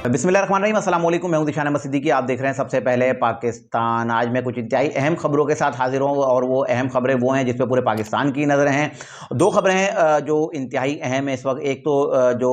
बिस्मिल्लाहिर्रहमानिर्रहीम, अस्सलाम वालेकुम। मैं हूं दिशान अहमद सिद्दीकी। आप देख रहे हैं सबसे पहले पाकिस्तान। आज मैं कुछ इंतहाई अहम खबरों के साथ हाजिर हूं और वो अहम खबरें वो हैं जिस पे पूरे पाकिस्तान की नज़रें हैं। दो खबरें हैं जो इंतहाई अहम है इस वक्त। एक तो जो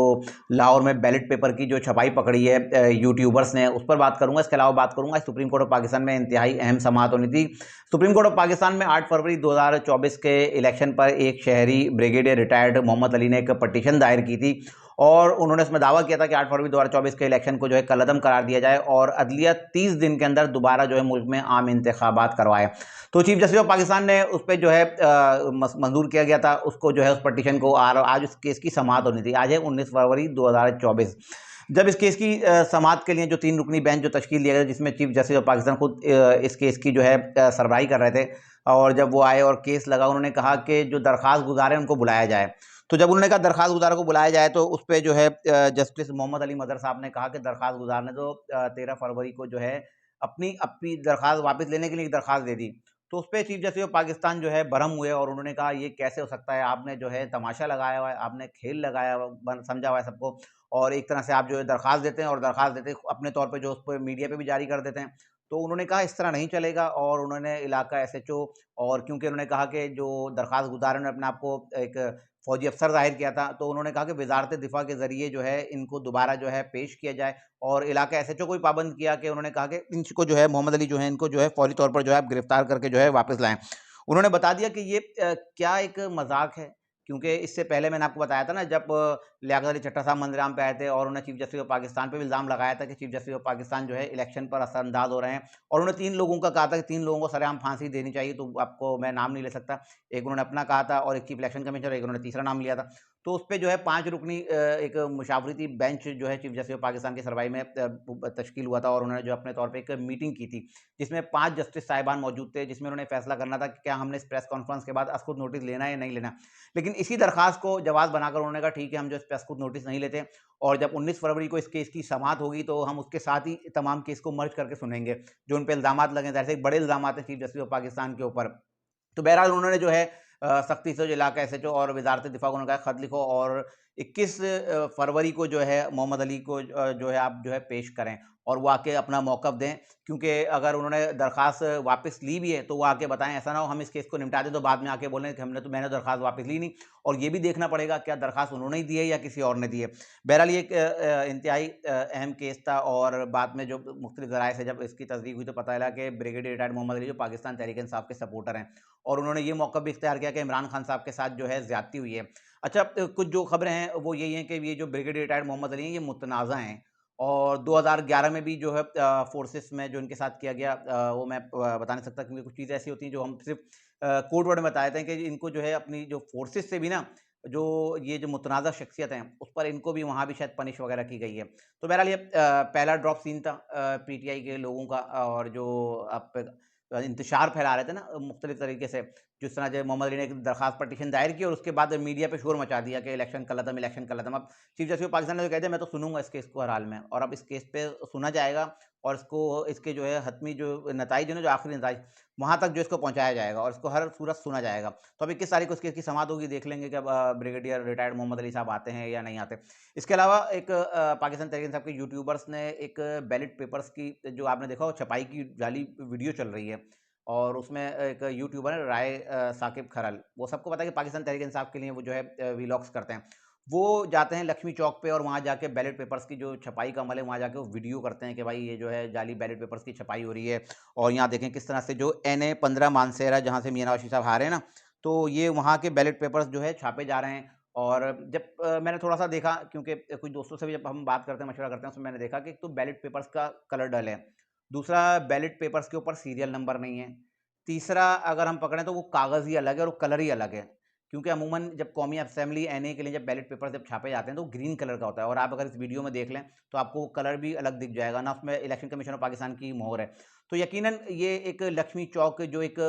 लाहौर में बैलेट पेपर की जो छपाई पकड़ी है यूट्यूबर्स ने, उस पर बात करूंगा। इसके अलावा बात करूंगा सुप्रीम कोर्ट ऑफ पाकिस्तान में इंतहाई अहम समाअत होनी थी। सुप्रीम कोर्ट ऑफ पाकिस्तान में 8 फरवरी 2024 के इलेक्शन पर एक शहरी ब्रिगेडियर रिटायर्ड मोहम्मद अली ने एक पटिशन दायर की थी और उन्होंने इसमें दावा किया था कि 8 फरवरी 2024 के इलेक्शन को जो है कलअदम करार दिया जाए और अदलिया 30 दिन के अंदर दोबारा जो है मुल्क में आम इंतखाबात करवाए। तो चीफ जस्टिस ऑफ पाकिस्तान ने उस पर जो है मंजूर किया गया था उसको, जो है उस पटिशन को। और आज उस केस की समाअत होनी थी। आज है 19 फरवरी 2024। जब इस केस की समाअत के लिए जो 3 रुकनी बेंच जो तश्कील दिया गया, जिसमें चीफ जस्टिस ऑफ पाकिस्तान खुद इस केस की जो है सरबराही कर रहे थे, और जब वो आए और केस लगा, उन्होंने कहा कि जो दरख्वास्त गुजार है उनको बुलाया जाए। तो जब उन्होंने कहा दरख्वास्त गुजार को बुलाया जाए, तो उस पर जो है जस्टिस मोहम्मद अली मदर साहब ने कहा कि दरख्वास्त गुजार ने तो 13 फरवरी को जो है अपनी दरख्वास्त वापस लेने के लिए एक दरख्वास्त दे दी। तो उस पर चीफ जस्टिस ऑफ पाकिस्तान जो है बरहम हुए और उन्होंने कहा ये कैसे हो सकता है, आपने जो है तमाशा लगाया हुआ है, आपने खेल लगाया हुआ समझा हुआ है सबको, और एक तरह से आप जो है दरख्वास्त देते हैं और दरख्वास्त देते अपने तौर पर जो उस पर मीडिया पर भी जारी कर देते हैं। तो उन्होंने कहा इस तरह नहीं चलेगा, और उन्होंने इलाका एसएचओ, और क्योंकि उन्होंने कहा कि जो दरख्वास्त गुजार ने अपने आप को एक फौजी अफसर जाहिर किया था, तो उन्होंने कहा कि वजारत दिफा के ज़रिए जो है इनको दोबारा जो है पेश किया जाए, और इलाका एसएचओ को भी पाबंद किया कि उन्होंने कहा कि इनको जो है मोहम्मद अली जो है इनको जो है फौरी तौर पर जो है आप गिरफ्तार करके जो है वापस लाएं। उन्होंने बता दिया कि ये क्या एक मजाक है, क्योंकि इससे पहले मैंने आपको बताया था ना, जब लियाकत अली चट्टा साहब मंदिराम पे आए थे और उन्होंने चीफ जस्टिस ऑफ पाकिस्तान पे भी इल्ज़ाम लगाया था कि चीफ जस्टिस ऑफ पाकिस्तान जो है इलेक्शन पर असरअंदाज हो रहे हैं, और उन्होंने 3 लोगों का कहा था कि 3 लोगों को सरेआम फांसी देनी चाहिए। तो आपको मैं नाम नहीं ले सकता, एक उन्होंने अपना कहा था और एक चीफ इलेक्शन कमिश्नर, एक उन्होंने तीसरा नाम लिया था। तो उस पे जो है 5 रुकनी एक मुशावरती बेंच जो है चीफ जस्टिस ऑफ पाकिस्तान की सरवाई में तश्कील हुआ था, और उन्होंने जो अपने तौर पे एक मीटिंग की थी जिसमें 5 जस्टिस साहिबान मौजूद थे, जिसमें उन्होंने फैसला करना था कि क्या हमने इस प्रेस कॉन्फ्रेंस के बाद अस्कुद नोटिस लेना है या नहीं लेना। लेकिन इसी दरखास्त को जवाब बनाकर उन्होंने कहा ठीक है, हम जो इस पे अस्कुद नोटिस नहीं लेते, और जब 19 फरवरी को इस केस की समाअत होगी तो हम उसके साथ ही तमाम केस को मर्ज करके सुनेंगे जो उन पे इल्ज़ामात लगे। ज़ाहिर से एक बड़े इल्ज़ामात हैं चीफ जस्टिस ऑफ पाकिस्तान के ऊपर। तो बहरहाल उन्होंने जो है सख्ती से जो इलाका एसएचओ और वजारत दिफा को उन्होंने कहा खत लिखो और 21 फरवरी को जो है मोहम्मद अली को जो है आप जो है पेश करें, और वो आके अपना मौक़िफ़ दें। क्योंकि अगर उन्होंने दरख्वास्त वापस ली भी है तो वो आके बताएं, ऐसा ना हो हम इस केस को निपटा दें तो बाद में आके बोलें कि मैंने दरख्वास्त वापस ली नहीं। और ये भी देखना पड़ेगा क्या दरख्वास्त उन्होंने ही दी है या किसी और ने दी है। बहरहाल ये एक इंतहाई अहम केस था, और बाद में जो मुख्तलिफ ज़राए से जब इसकी तस्दीक हुई तो पता चला कि ब्रिगेडियर रिटायर्ड मोहम्मद अली जो पाकिस्तान तहरीक-ए-इंसाफ के सपोर्टर हैं, और उन्होंने ये मौका भी इख्तियार किया कि इमरान खान साहब के साथ जो है ज़्यादती हुई है। अच्छा, कुछ जो खबरें हैं वो यही हैं कि ये जो ब्रिगेडियर रिटायर्ड मोहम्मद अली हैं ये मुतनाज़ा हैं, और 2011 में भी जो है फोर्सेस में जो इनके साथ किया गया वो मैं बता नहीं सकता, क्योंकि कुछ चीज़ें ऐसी होती हैं जो हम सिर्फ कोड वर्ड में बता देते हैं कि इनको जो है अपनी जो फोर्सेस से भी ना, जो ये जो मुतनाज़ा शख्सियत हैं उस पर इनको भी वहाँ भी शायद पनिश वगैरह की गई है। तो बहरहाल ये पहला ड्रॉप सीन था पीटीआई के लोगों का, और जो आप इंतशार फैला रहे थे ना मुख्तलिफ तरीके से, जिस तरह जो मोहम्मद अली ने एक दरखास्त पटिशन दायर की और उसके बाद मीडिया पे शोर मचा दिया कि इलेक्शन कल अदम, इलेक्शन कल अदम। अब चीफ जस्टिस ऑफ पाकिस्तान ने तो कह दिया मैं तो सुनूंगा इस केस को हर हाल में, और अब इस केस पे सुना जाएगा, और इसको इसके जो है हतमी जो नताइज है ना, जो आखिरी नताइज, वहाँ तक जो इसको पहुँचाया जाएगा और इसको हर सूरत सुना जाएगा। तो अब 21 तारीख को इस केस की समाअत होगी, देख लेंगे कि अब ब्रिगेडियर रिटायर्ड मोहम्मद अली साहब आते हैं या नहीं आते। इसके अलावा एक पाकिस्तान तहरीक इंसाफ के यूट्यूबर्स ने एक बैलेट पेपर्स की, जो आपने देखा हो छपाई की जाली वीडियो चल रही है, और उसमें एक यूट्यूबर है राय साकिब खरल, वो सबको पता है कि पाकिस्तान तहरीक इंसाफ के लिए वो जो है वीलॉग्स करते हैं। वो जाते हैं लक्ष्मी चौक पे और वहाँ जाके बैलेट पेपर्स की जो छपाई का अमल है वहाँ जाके वो वीडियो करते हैं कि भाई ये जो है जाली बैलेट पेपर्स की छपाई हो रही है, और यहाँ देखें किस तरह से जो NA 15 मानसेरा जहाँ से मियां नवाज शरीफ साहब हारे ना, तो ये वहाँ के बैलेट पेपर्स जो है छापे जा रहे हैं। और जब मैंने थोड़ा सा देखा, क्योंकि कुछ दोस्तों से भी जब हम बात करते हैं, मशवरा करते हैं, उसमें मैंने देखा कि एक तो बैलेट पेपर्स का कलर डल है, दूसरा बैलेट पेपर्स के ऊपर सीरियल नंबर नहीं है, तीसरा अगर हम पकड़ें तो वो कागज़ ही अलग है और वो कलर ही अलग है। क्योंकि अमूमन जब कौमी असेंबली NA के लिए जब बैलेट पेपर जब छापे जाते हैं तो ग्रीन कलर का होता है, और आप अगर इस वीडियो में देख लें तो आपको वो कलर भी अलग दिख जाएगा ना, उसमें इलेक्शन कमीशन ऑफ पाकिस्तान की मोहर है। तो यकीनन ये एक लक्ष्मी चौक जो एक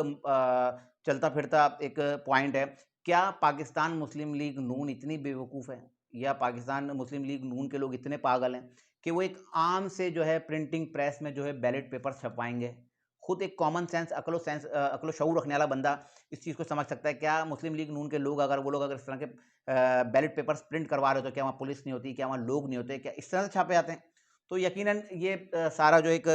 चलता फिरता एक पॉइंट है। क्या पाकिस्तान मुस्लिम लीग नून इतनी बेवकूफ़ है, या पाकिस्तान मुस्लिम लीग नून के लोग इतने पागल हैं कि वो एक आम से जो है प्रिंटिंग प्रेस में जो है बैलेट पेपर छपवाएंगे? खुद एक कॉमन सेंस अक्ल शऊर रखने वाला बंदा इस चीज़ को समझ सकता है। क्या मुस्लिम लीग नून के लोग, अगर वो लोग अगर इस तरह के बैलेट पेपर्स प्रिंट करवा रहे हो तो क्या वहाँ पुलिस नहीं होती, क्या वहाँ लोग नहीं होते, क्या इस तरह से छापे जाते हैं? तो यकीनन ये सारा जो एक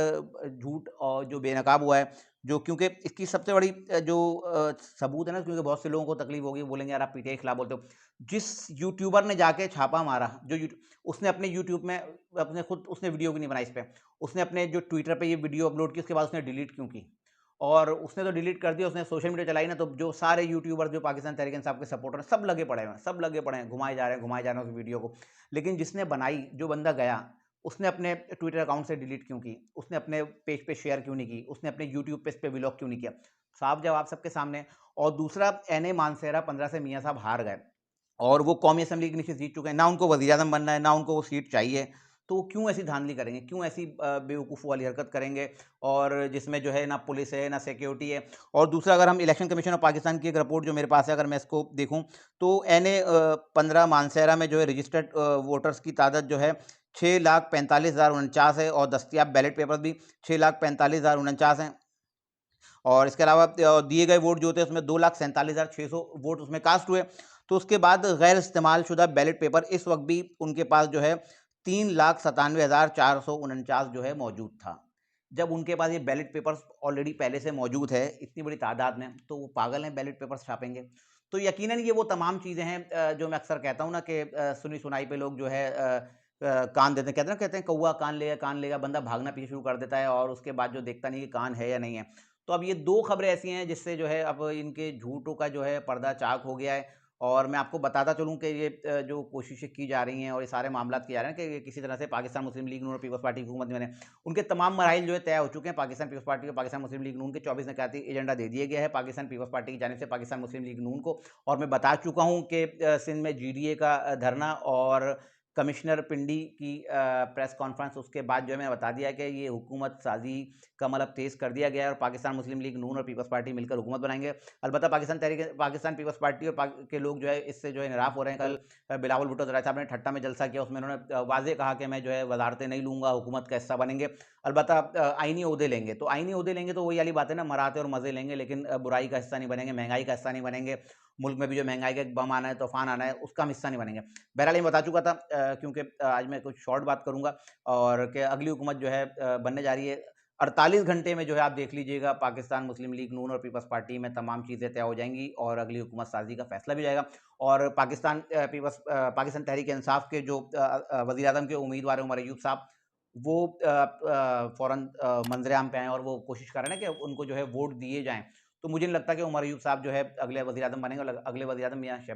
झूठ और जो बेनकाब हुआ है, जो क्योंकि इसकी सबसे बड़ी जो सबूत है ना, क्योंकि बहुत से लोगों को तकलीफ होगी, बोलेंगे यार आप पीटीआई के खिलाफ बोलते हो। जिस यूट्यूबर ने जाके छापा मारा, जो उसने अपने यूट्यूब में अपने खुद उसने वीडियो क्यों नहीं बनाई इस पे? उसने अपने जो ट्विटर पे ये वीडियो अपलोड की, उसके बाद उसने डिलीट क्यों की? और उसने तो डिलीट कर दिया, उसने सोशल मीडिया चलाई ना, तो जो सारे यूट्यूबर जो पाकिस्तान तहरीक इंसाफ के सपोर्टर हैं, सब लगे पड़े हैं, सब लगे पड़े हैं, घुमाए जा रहे हैं उस वीडियो को। लेकिन जिसने बनाई, जो बंदा गया, उसने अपने ट्विटर अकाउंट से डिलीट क्यों की? उसने अपने पेज पे शेयर क्यों नहीं की? उसने अपने यूट्यूब पे इस पे व्लॉग क्यों नहीं किया? साफ जवाब सबके सामने है। और दूसरा, एनए मानसेरा 15 से मियां साहब हार गए और वो कौमी असेंबली के नीचे जीत चुके हैं, ना उनको वज़ीर-ए-आज़म बनना है, ना उनको वो सीट चाहिए, तो वो क्यों ऐसी धांधली करेंगे? क्यों ऐसी बेवकूफ़ों वाली हरकत करेंगे? और जिसमें जो है ना पुलिस है, ना सिक्योरिटी है। और दूसरा, अगर हम इलेक्शन कमीशन ऑफ पाकिस्तान की एक रिपोर्ट जो मेरे पास है, अगर मैं इसको देखूँ, तो एनए 15 मानसेरा में जो है रजिस्टर्ड वोटर्स की तादाद जो है 6,45,049 है और दस्तयाब बैलेट पेपर भी 6,45,049 हैं। और इसके अलावा दिए गए वोट जो होते हैं उसमें 2,47,600 वोट उसमें कास्ट हुए। तो उसके बाद गैर इस्तेमाल शुदा बैलेट पेपर इस वक्त भी उनके पास जो है 3,97,449 जो है मौजूद था। जब उनके पास ये बैलेट पेपर्स ऑलरेडी पहले से मौजूद है इतनी बड़ी तादाद में, तो वो पागल हैं बैलेट पेपर्स छापेंगे। तो यकीनन ये वो तमाम चीज़ें हैं जो मैं अक्सर कहता हूँ ना कि सुनी सुनाई पे लोग जो है कान देते हैं, कहते हैं कौवा कान लेगा, बंदा भागना पीछे शुरू कर देता है और उसके बाद जो देखता नहीं कि कान है या नहीं है। तो अब ये 2 खबरें ऐसी हैं जिससे जो है अब इनके झूठों का जो है पर्दा चाक हो गया है। और मैं आपको बताता चलूँ कि ये जो कोशिशें की जा रही हैं और ये सारे मामलात किए जा रहे हैं कि ये किसी तरह से पाकिस्तान मुस्लिम लीग नून और पीपल्स पार्टी की हुकूमत में बने। उनके तमाम मराहिल जो है तय हो चुके हैं। पाकिस्तान पीपल्स पार्टी और पाकिस्तान मुस्लिम लीग नून के 24 नकाती एजेंडा दे दिया गया है पाकिस्तान पीपल्स पार्टी की जानिब से पाकिस्तान मुस्लिम लीग नून को। और मैं बता चुका हूँ कि सिंध में जीडीए का धरना और कमिश्नर पिंडी की प्रेस कॉन्फ्रेंस, उसके बाद जो है मैंने बता दिया कि ये हुकूमत साजी का मतलब तेज़ कर दिया गया है और पाकिस्तान मुस्लिम लीग नून और पीपल्स पार्टी मिलकर हुकूमत बनाएंगे। अलबत्ता पाकिस्तान पीपल्स पार्टी और के लोग जो है इससे जो है नाराज़ हो रहे हैं। कल बिलावल भुट्टो ज़राए साहब ने ठट्टा में जलसा किया, उसमें उन्होंने वाज़ेह कहा कि मैं जो है वजारतें नहीं लूँगा, हुकूमत का हिस्सा बनेंगे। अलबत्ता आइनी ओहदे लेंगे, तो आइनी ओहदे लेंगे तो वही वाली बात है ना, मराते और मज़े लेंगे, लेकिन बुराई का हिस्सा नहीं बनेंगे, महंगाई का हिस्सा नहीं बनेंगे। मुल्क में भी जो महंगाई का एक बम आना है, तूफान आना है, उसका हम हिस्सा नहीं बनेंगे। बहरहाल ये बता चुका था क्योंकि आज मैं कुछ शॉर्ट बात करूँगा और कि अगली हुकूमत जो है बनने जा रही है। 48 घंटे में जो है आप देख लीजिएगा पाकिस्तान मुस्लिम लीग नून और पीपल्स पार्टी में तमाम चीज़ें तय हो जाएँगी और अगली हुकूमत साज़ी का फैसला भी हो जाएगा। और पाकिस्तान तहरीक इंसाफ के जो वज़ीर-ए-आज़म के उम्मीदवार हैं उमर अय्यूब साहब, वो फ़ौरन मंज़र-ए-आम पे आएँ और वो कोशिश कर रहे हैं ना कि उनको जो है वोट दिए जाएँ। तो मुझे नहीं लगता कि उमर अय्यूब साहब जो है अगले वज़ीर-ए-आज़म बनेंगे और अगले वज़ीर-ए-आज़म मियाँ